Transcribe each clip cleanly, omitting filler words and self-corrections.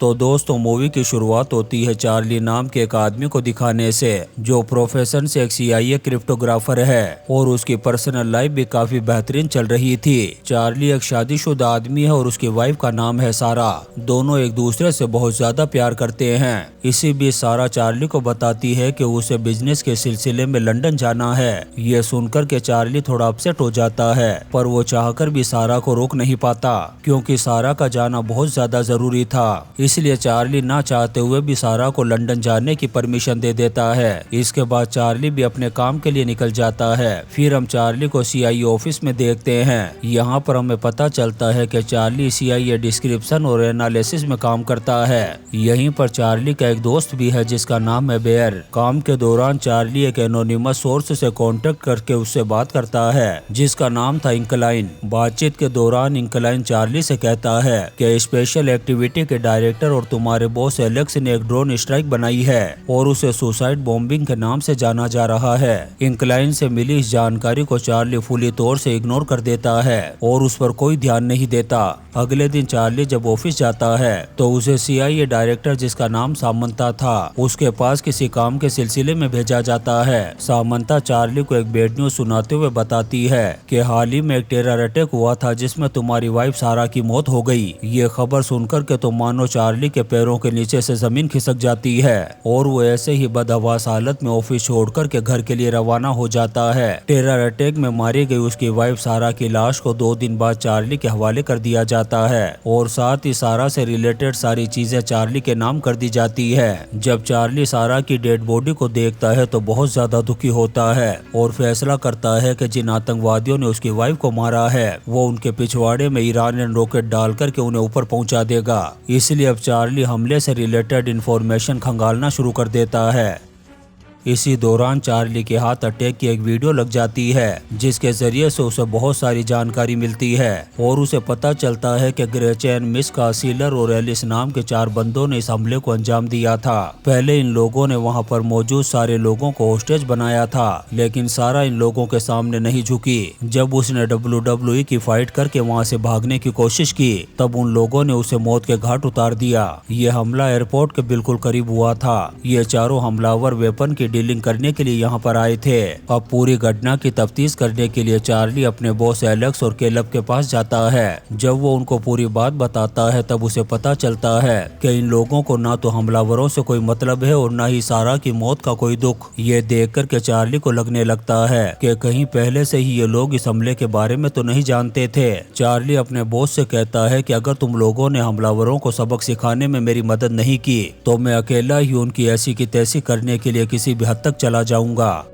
तो दोस्तों मूवी की शुरुआत होती है चार्ली नाम के एक आदमी को दिखाने से, जो प्रोफेशन से एक CIA क्रिप्टोग्राफर है और उसकी पर्सनल लाइफ भी काफी बेहतरीन चल रही थी। चार्ली एक शादीशुदा आदमी है और उसकी वाइफ का नाम है सारा। दोनों एक दूसरे से बहुत ज्यादा प्यार करते हैं। इसी बीच सारा चार्ली को बताती है कि उसे बिजनेस के सिलसिले में लंदन जाना है। ये सुनकर के चार्ली थोड़ा अपसेट हो जाता है, पर वो चाहकर भी सारा को रोक नहीं पाता क्योंकि सारा का जाना बहुत ज्यादा जरूरी था। इसलिए चार्ली ना चाहते हुए भी सारा को लंदन जाने की परमिशन दे देता है। इसके बाद चार्ली भी अपने काम के लिए निकल जाता है। फिर हम चार्ली को CIA ऑफिस में देखते हैं। यहाँ पर हमें पता चलता है कि चार्ली CIA डिस्क्रिप्शन और एनालिसिस में काम करता है। यहीं पर चार्ली का एक दोस्त भी है जिसका नाम है बेयर। काम के दौरान चार्ली एक एनोनिमस सोर्स से कॉन्टेक्ट करके उससे बात करता है जिसका नाम था इंक्लाइन। बातचीत के दौरान इंक्लाइन चार्ली से कहता है कि स्पेशल एक्टिविटी के डायरेक्टर और तुम्हारे बॉस एलेक्स ने एक ड्रोन स्ट्राइक बनाई है और उसे सुसाइड बॉम्बिंग के नाम से जाना जा रहा है। इंक्लाइन से मिली इस जानकारी को चार्ली फुली तौर से इग्नोर कर देता है और उस पर कोई ध्यान नहीं देता। अगले दिन चार्ली जब ऑफिस जाता है तो उसे CIA डायरेक्टर जिसका नाम सामंता था उसके पास किसी काम के सिलसिले में भेजा जाता है। सामंता चार्ली को एक बैड न्यूज सुनाते हुए बताती है कि हाल ही में एक टेरर अटैक हुआ था जिसमें तुम्हारी वाइफ सारा की मौत हो गई। ये खबर सुनकर के तो मानो चार्ली के पैरों के नीचे से जमीन खिसक जाती है और वो ऐसे ही बदहवास हालत में ऑफिस छोड़कर के घर के लिए रवाना हो जाता है। टेरर अटैक में मारी गई उसकी वाइफ सारा की लाश को 2 दिन बाद चार्ली के हवाले कर दिया जाता है और साथ ही सारा से रिलेटेड सारी चीजें चार्ली के नाम कर दी जाती है। जब चार्ली सारा की डेड बॉडी को देखता है तो बहुत ज्यादा दुखी होता है और फैसला करता है कि जिन आतंकवादियों ने उसकी वाइफ को मारा है वो उनके पिछवाड़े में ईरानियन रॉकेट डालकर के उन्हें ऊपर पहुंचा देगा। इसलिए अब चार्ली हमले से रिलेटेड इंफॉर्मेशन खंगालना शुरू कर देता है। इसी दौरान चार्ली के हाथ अटैक की एक वीडियो लग जाती है जिसके जरिए से उसे बहुत सारी जानकारी मिलती है और उसे पता चलता है कि ग्रेचेन, मिस्का, सीलर और एलिस नाम के 4 बंदों ने इस हमले को अंजाम दिया था। पहले इन लोगों ने वहां पर मौजूद सारे लोगों को होस्टेज बनाया था, लेकिन सारा इन लोगों के सामने नहीं झुकी। जब उसने WWE की फाइट करके वहां से भागने की कोशिश की तब उन लोगों ने उसे मौत के घाट उतार दिया। ये हमला एयरपोर्ट के बिल्कुल करीब हुआ था। ये चारों हमलावर वेपन की डीलिंग करने के लिए यहाँ पर आए थे। अब पूरी घटना की तफ्तीश करने के लिए चार्ली अपने बॉस एलेक्स और केलब के पास जाता है। जब वो उनको पूरी बात बताता है तब उसे पता चलता है कि इन लोगों को ना तो हमलावरों से कोई मतलब है और ना ही सारा की मौत का कोई दुख। ये देखकर के चार्ली को लगने लगता है कि कहीं पहले से ही ये लोग इस हमले के बारे में तो नहीं जानते थे। चार्ली अपने बॉस से कहता है कि अगर तुम लोगों ने हमलावरों को सबक सिखाने में मेरी मदद नहीं की तो मैं अकेला ही उनकी ऐसी की तैसी करने के लिए किसी भी हद तक चला जाऊंगा।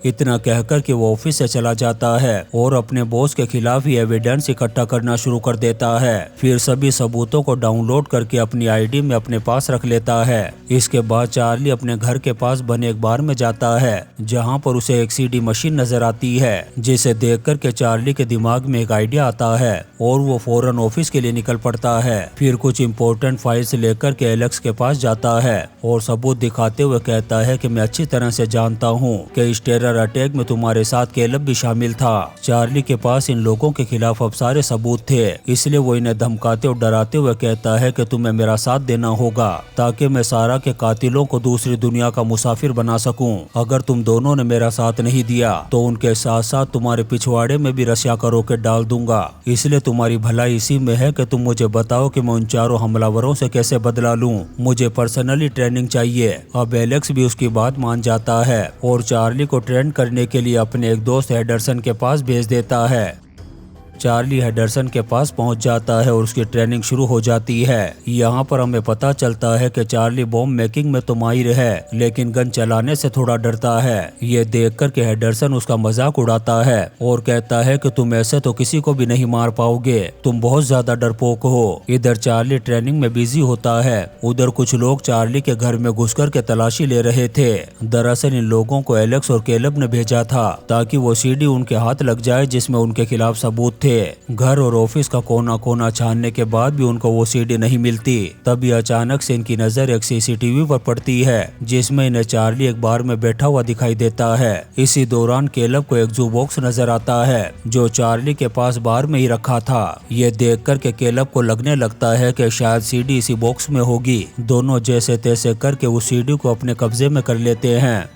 इतना कहकर कि वो ऑफिस से चला जाता है और अपने बॉस के खिलाफ ही एविडेंस इकट्ठा करना शुरू कर देता है। फिर सभी सबूतों को डाउनलोड करके अपनी ID में अपने पास रख लेता है। इसके बाद चार्ली अपने घर के पास बने एक बार में जाता है जहां पर उसे एक CD मशीन नजर आती है जिसे देखकर के चार्ली के दिमाग में एक आइडिया आता है और वो फौरन ऑफिस के लिए निकल पड़ता है। फिर कुछ इम्पोर्टेंट फाइल्स लेकर के एलेक्स के पास जाता है और सबूत दिखाते हुए कहता है कि मैं अच्छी तरह से जानता हूँ कि इस टेरर अटैक में तुम्हारे साथ केलब भी शामिल था। चार्ली के पास इन लोगों के खिलाफ अब सारे सबूत थे, इसलिए वो इन्हें धमकाते और डराते हुए कहता है कि तुम्हें मेरा साथ देना होगा ताकि मैं सारा के कातिलों को दूसरी दुनिया का मुसाफिर बना सकूं। अगर तुम दोनों ने मेरा साथ नहीं दिया तो उनके साथ साथ तुम्हारे पिछवाड़े में भी रशिया का रॉकेट डाल दूंगा। इसलिए तुम्हारी भलाई इसी में है कि तुम मुझे बताओ कि मैं उन चारों हमलावरों से कैसे बदला लूं। मुझे पर्सनली ट्रेनिंग चाहिए। अब एलेक्स भी उसकी बात मान जाता है और चार्ली को ट्रेन करने के लिए अपने एक दोस्त हेडरसन के पास भेज देता है। चार्ली हेडरसन के पास पहुंच जाता है और उसकी ट्रेनिंग शुरू हो जाती है। यहाँ पर हमें पता चलता है कि चार्ली बॉम्ब मेकिंग में तो माहिर है लेकिन गन चलाने से थोड़ा डरता है। ये देखकर के हेडरसन उसका मजाक उड़ाता है और कहता है कि तुम ऐसे तो किसी को भी नहीं मार पाओगे, तुम बहुत ज्यादा डरपोक हो। इधर चार्ली ट्रेनिंग में बिजी होता है, उधर कुछ लोग चार्ली के घर में घुसकर के तलाशी ले रहे थे। दरअसल इन लोगों को एलेक्स और केलब ने भेजा था ताकि वो CD उनके हाथ लग जाए जिसमें उनके खिलाफ सबूत थे। थे। घर और ऑफिस का कोना कोना छानने के बाद भी उनको वो सीडी नहीं मिलती। तभी अचानक से इनकी नजर एक सीसीटीवी पर पड़ती है जिसमें इन्हें चार्ली एक बार में बैठा हुआ दिखाई देता है। इसी दौरान कैलब को एक जू बॉक्स नजर आता है जो चार्ली के पास बार में ही रखा था। ये देख कर के कैलब को लगने लगता है कि शायद सीडी इसी बॉक्स में होगी। दोनों जैसे तैसे करके उस सीडी को अपने कब्जे में कर लेते हैं,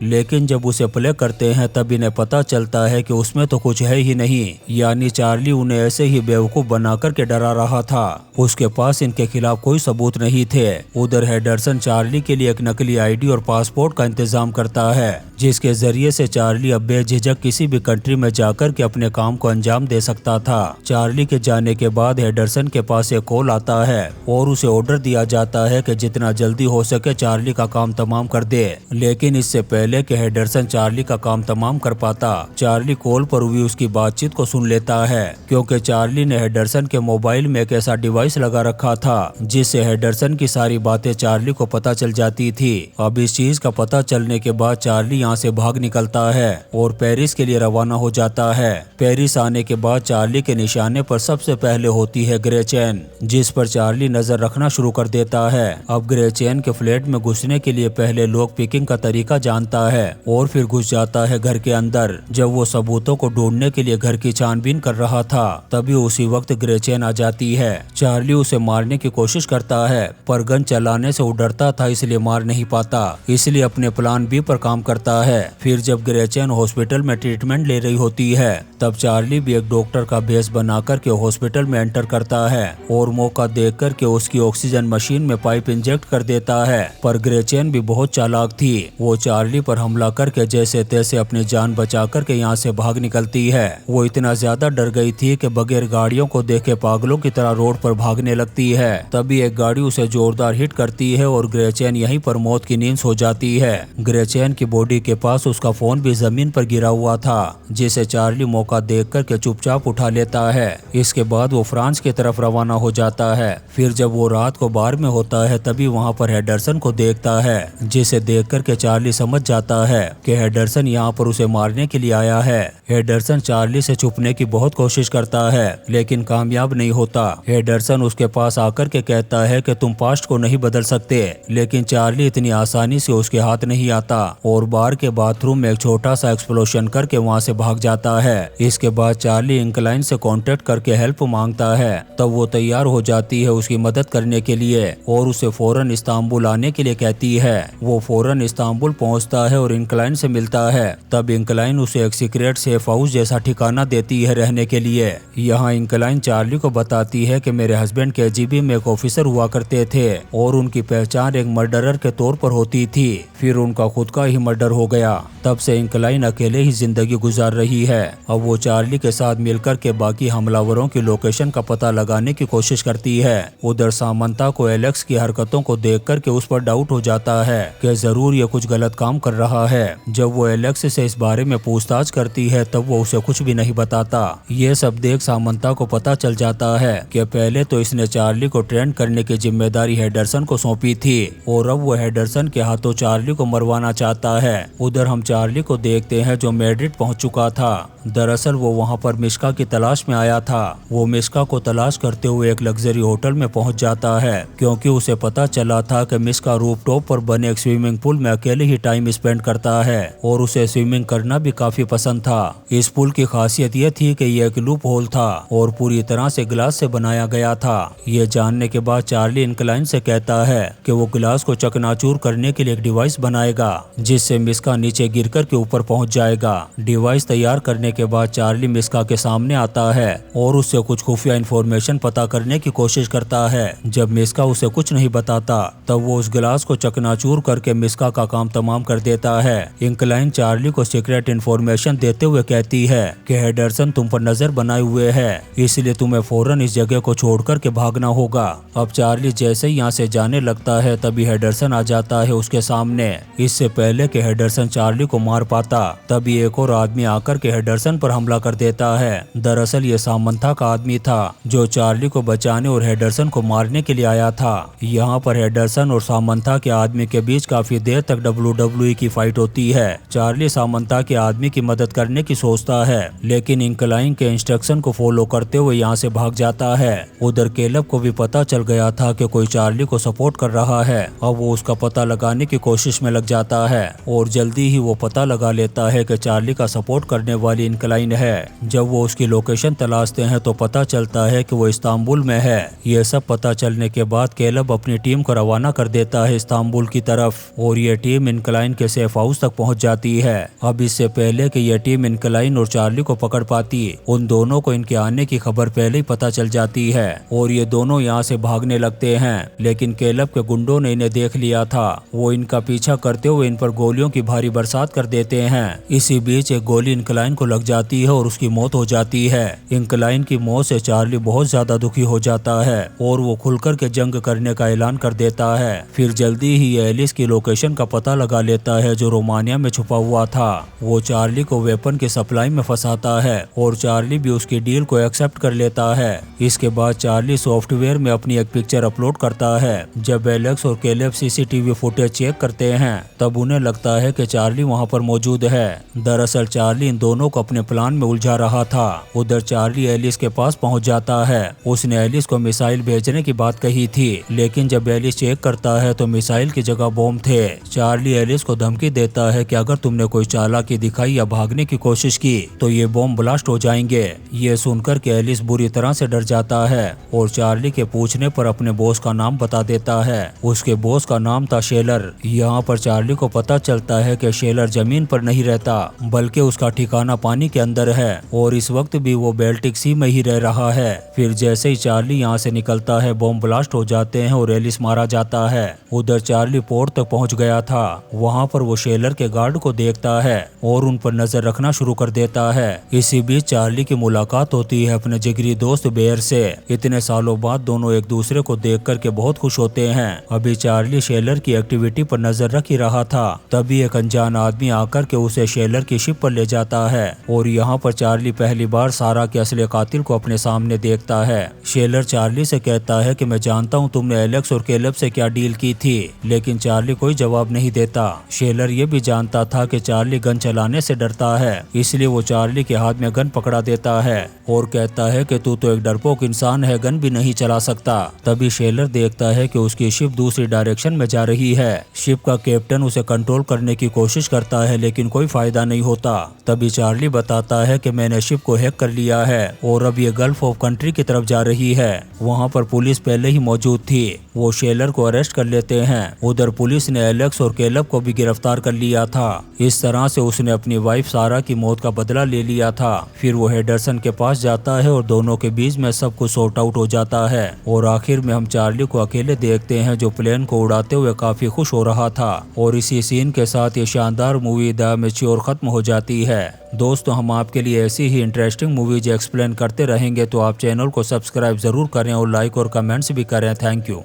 लेकिन जब उसे प्ले करते हैं तब इन्हें पता चलता है कि उसमें तो कुछ है ही नहीं। यानी चार्ली उन्हें ऐसे ही बेवकूफ बनाकर के डरा रहा था। उसके पास इनके खिलाफ कोई सबूत नहीं थे। उधर हेडरसन चार्ली के लिए एक नकली आईडी और पासपोर्ट का इंतजाम करता है जिसके जरिए से चार्ली अब बेझिझक किसी भी कंट्री में जाकर के अपने काम को अंजाम दे सकता था। चार्ली के जाने के बाद हेडरसन के पास एक कॉल आता है और उसे ऑर्डर दिया जाता है कि जितना जल्दी हो सके चार्ली का काम तमाम कर दे। लेकिन इससे पहले कि हेडरसन चार्ली का काम तमाम कर पाता, चार्ली कॉल पर हुई उसकी बातचीत को सुन लेता है क्योंकि चार्ली ने हेडरसन के मोबाइल में एक ऐसा डिवाइस लगा रखा था जिससे हेडरसन की सारी बातें चार्ली को पता चल जाती थी। अब इस चीज का पता चलने के बाद चार्ली यहाँ से भाग निकलता है और पेरिस के लिए रवाना हो जाता है। पेरिस आने के बाद चार्ली के निशाने पर सबसे पहले होती है ग्रे चेन, जिस पर चार्ली नजर रखना शुरू कर देता है। अब ग्रे चेन के फ्लैट में घुसने के लिए पहले लॉक पिकिंग का तरीका जानता है और फिर घुस जाता है घर के अंदर। जब वो सबूतों को ढूंढने के लिए घर की छानबीन कर रहा था तभी उसी वक्त ग्रे चेन आ जाती है। चार्ली उसे मारने की कोशिश करता है पर गन चलाने से वो डरता था इसलिए मार नहीं पाता, इसलिए अपने प्लान बी पर काम करता है। फिर जब ग्रे चेन हॉस्पिटल में ट्रीटमेंट ले रही होती है तब चार्ली भी एक डॉक्टर का भेष बनाकर के हॉस्पिटल में एंटर करता है और मौका देख कर के उसकी ऑक्सीजन मशीन में पाइप इंजेक्ट कर देता है। पर ग्रे चेन भी बहुत चालाक थी, वो चार्ली पर हमला करके जैसे तैसे अपनी जान बचा करके यहाँ से भाग निकलती है। वो इतना ज्यादा डर गई थी कि बगैर गाड़ियों को देखे पागलों की तरह रोड पर भागने लगती है। तभी एक गाड़ी उसे जोरदार हिट करती है और ग्रे चेन यहीं पर मौत की नींद सो जाती है। ग्रे चेन की बॉडी के पास उसका फोन भी जमीन पर गिरा हुआ था जिसे चार्ली मौका देख कर के चुपचाप उठा लेता है। इसके बाद वो फ्रांस की तरफ रवाना हो जाता है। फिर जब वो रात को बार में होता है तभी वहाँ पर हेडरसन को देखता है जिसे देख कर के चार्ली समझ जाता है कि हेडरसन यहाँ पर उसे मारने के लिए आया है। हेडरसन चार्ली से छुपने की बहुत कोशिश करता है लेकिन कामयाब नहीं होता। हेडरसन उसके पास आकर के कहता है कि तुम पास्ट को नहीं बदल सकते, लेकिन चार्ली इतनी आसानी से उसके हाथ नहीं आता और बार के बाथरूम में एक छोटा सा एक्सप्लोशन करके वहाँ से भाग जाता है। इसके बाद चार्ली इंक्लाइन से कांटेक्ट करके हेल्प मांगता है, तब वो तैयार हो जाती है उसकी मदद करने के लिए और उसे फौरन इस्तांबुल आने के लिए कहती है। वो फौरन इस्तांबुल पहुँचता है और इंक्लाइन से मिलता है। तब इंक्लाइन उसे एक सीक्रेट सेफ हाउस जैसा ठिकाना देती है रहने के लिए। यहाँ इंक्लाइन चार्ली को बताती है कि मेरे हस्बैंड केजीबी में एक ऑफिसर हुआ करते थे और उनकी पहचान एक मर्डरर के तौर पर होती थी। फिर उनका खुद का ही मर्डर हो गया। तब से इंक्लाइन अकेले ही जिंदगी गुजार रही है। अब वो चार्ली के साथ मिलकर के बाकी हमलावरों की लोकेशन का पता लगाने की कोशिश करती है। उधर सामंता को एलेक्स की हरकतों को देख कर के उस पर डाउट हो जाता है कि जरूर ये कुछ गलत काम कर रहा है। जब वो एलेक्स से इस बारे में पूछताछ करती है तब वो उसे कुछ भी नहीं बताता। ये सब देख सामंता को पता चल जाता है कि पहले तो इसने चार्ली को ट्रेंड करने की जिम्मेदारी हेडरसन को सौंपी थी और अब वो हेडरसन के हाथों चार्ली को मरवाना चाहता है। उधर हम चार्ली को देखते हैं जो मैड्रिड पहुंच चुका था। दरअसल वो वहां पर मिश्का की तलाश में आया था। वो मिश्का को तलाश करते हुए एक लग्जरी होटल में पहुंच जाता है क्योंकि उसे पता चला था कि मिश्का रूफटॉप पर बने एक स्विमिंग पूल में अकेले ही टाइम स्पेंड करता है और उसे स्विमिंग करना भी काफी पसंद था। इस पूल की खासियत ये थी कि ये एक लूप होल था और पूरी तरह से ग्लास से बनाया गया था। ये जानने के बाद चार्ली इंक्लाइन से कहता है कि वो ग्लास को चकनाचूर करने के लिए एक डिवाइस बनाएगा जिससे मिश्का नीचे गिरकर के ऊपर पहुंच जाएगा। डिवाइस तैयार करने के बाद चार्ली मिश्का के सामने आता है और उससे कुछ खुफिया इंफॉर्मेशन पता करने की कोशिश करता है। जब मिश्का उसे कुछ नहीं बताता तब वो उस गिलास को चकनाचूर करके मिश्का का काम तमाम कर देता है। इंक्लाइन चार्ली को सीक्रेट इंफॉर्मेशन देते हुए कहती है कि हेडरसन तुम पर नजर बनाए हुए है, इसलिए तुम्हें फौरन इस जगह को छोड़ करके भागना होगा। अब चार्ली जैसे ही यहाँ से जाने लगता है तभी हेडरसन आ जाता है उसके सामने। इससे पहले कि हेडरसन चार्ली को मार पाता तभी एक और आदमी आकर के हेडरसन हेडरसन पर हमला कर देता है। दरअसल ये सामंथा का आदमी था जो चार्ली को बचाने और हेडरसन को मारने के लिए आया था। यहाँ पर हेडरसन और सामंथा के आदमी के बीच काफी देर तक WWE की फाइट होती है। चार्ली सामंथा के आदमी की मदद करने की सोचता है, लेकिन इंक्लाइन के इंस्ट्रक्शन को फॉलो करते हुए यहाँ से भाग जाता है। उधर केलब को भी पता चल गया था कि कोई चार्ली को सपोर्ट कर रहा है। अब वो उसका पता लगाने की कोशिश में लग जाता है और जल्दी ही वो पता लगा लेता है कि चार्ली का सपोर्ट करने वाली इंक्लाइन है। जब वो उसकी लोकेशन तलाशते हैं तो पता चलता है कि वो इस्तांबुल में है। ये सब पता चलने के बाद केलब अपनी टीम को रवाना कर देता है इस्तांबुल की तरफ और ये टीम इंक्लाइन के सेफ हाउस तक पहुंच जाती है। अब इससे पहले कि ये टीम इंक्लाइन और चार्ली को पकड़ पाती, उन दोनों को इनके आने की खबर पहले ही पता चल जाती है और ये दोनों यहाँ से भागने लगते हैं। लेकिन केलब के गुंडों ने इन्हें देख लिया था। वो इनका पीछा करते हुए इन पर गोलियों की भारी बरसात कर देते हैं। इसी बीच एक गोली इंक्लाइन को लग जाती है और उसकी मौत हो जाती है। इंक्लाइन की मौत से चार्ली बहुत ज्यादा दुखी हो जाता है और वो खुलकर के जंग करने का ऐलान कर देता है। फिर जल्दी ही एलिस की लोकेशन का पता लगा लेता है जो रोमानिया में छुपा हुआ था। वो चार्ली को वेपन की सप्लाई में फंसाता है और चार्ली भी उसकी डील को एक्सेप्ट कर लेता है। इसके बाद चार्ली सॉफ्टवेयर में अपनी एक पिक्चर अपलोड करता है। जब एलेक्स और केलेब सीसीटीवी फुटेज चेक करते हैं तब उन्हें लगता है कि चार्ली वहां पर मौजूद है। दरअसल चार्ली इन दोनों को अपने प्लान में उलझा रहा था। उधर चार्ली एलिस के पास पहुंच जाता है। उसने एलिस को मिसाइल भेजने की बात कही थी, लेकिन जब एलिस चेक करता है तो मिसाइल की जगह बॉम्ब थे। चार्ली एलिस को धमकी देता है कि अगर तुमने कोई चालाकी दिखाई या भागने की कोशिश की तो ये बॉम्ब ब्लास्ट हो जाएंगे। ये सुनकर के एलिस बुरी तरह से डर जाता है और चार्ली के पूछने पर अपने बॉस का नाम बता देता है। उसके बॉस का नाम था शेलर। यहाँ पर चार्ली को पता चलता है कि शेलर जमीन पर नहीं रहता बल्कि उसका ठिकाना पानी के अंदर है और इस वक्त भी वो बेल्टिक सी में ही रह रहा है। फिर जैसे ही चार्ली यहाँ से निकलता है बॉम्ब ब्लास्ट हो जाते हैं और एलिस मारा जाता है। उधर चार्ली पोर्ट तक पहुँच गया था। वहाँ पर वो शेलर के गार्ड को देखता है और उन पर नजर रखना शुरू कर देता है। इसी बीच चार्ली की मुलाकात होती है अपने जिगरी दोस्त बेयर से। इतने सालों बाद दोनों एक दूसरे को देख करके बहुत खुश होते हैं। अभी चार्ली शेलर की एक्टिविटी पर नजर रख ही रहा था, तभी एक अनजान आदमी आकर के उसे शेलर की शिप पर ले जाता है और यहाँ पर चार्ली पहली बार सारा के असली कातिल को अपने सामने देखता है। शेलर चार्ली से कहता है कि मैं जानता हूँ तुमने एलेक्स और केलब से क्या डील की थी, लेकिन चार्ली कोई जवाब नहीं देता। शेलर ये भी जानता था कि चार्ली गन चलाने से डरता है, इसलिए वो चार्ली के हाथ में गन पकड़ा देता है और कहता है कि तू तो एक डरपोक इंसान है, गन भी नहीं चला सकता। तभी शेलर देखता है कि उसकी शिप दूसरी डायरेक्शन में जा रही है। शिप का कैप्टन उसे कंट्रोल करने की कोशिश करता है लेकिन कोई फायदा नहीं होता। तभी चार्ली बताता है कि मैंने शिप को हैक कर लिया है और अब ये गल्फ ऑफ कंट्री की तरफ जा रही है। वहाँ पर पुलिस पहले ही मौजूद थी। वो शेलर को अरेस्ट कर लेते हैं। उधर पुलिस ने एलेक्स और केलब को भी गिरफ्तार कर लिया था। इस तरह से उसने अपनी वाइफ सारा की मौत का बदला ले लिया था। फिर वो हेडरसन के पास जाता है और दोनों के बीच में सब कुछ सॉर्ट आउट हो जाता है और आखिर में हम चार्ली को अकेले देखते हैं जो प्लेन को उड़ाते हुए काफी खुश हो रहा था। और इसी सीन के साथ ये शानदार मूवी द मैच्योर खत्म हो जाती है। दोस्तों, हम आपके लिए ऐसी ही इंटरेस्टिंग मूवीज एक्सप्लेन करते रहेंगे, तो आप चैनल को सब्सक्राइब जरूर करें और लाइक और कमेंट्स भी करें। Thank you.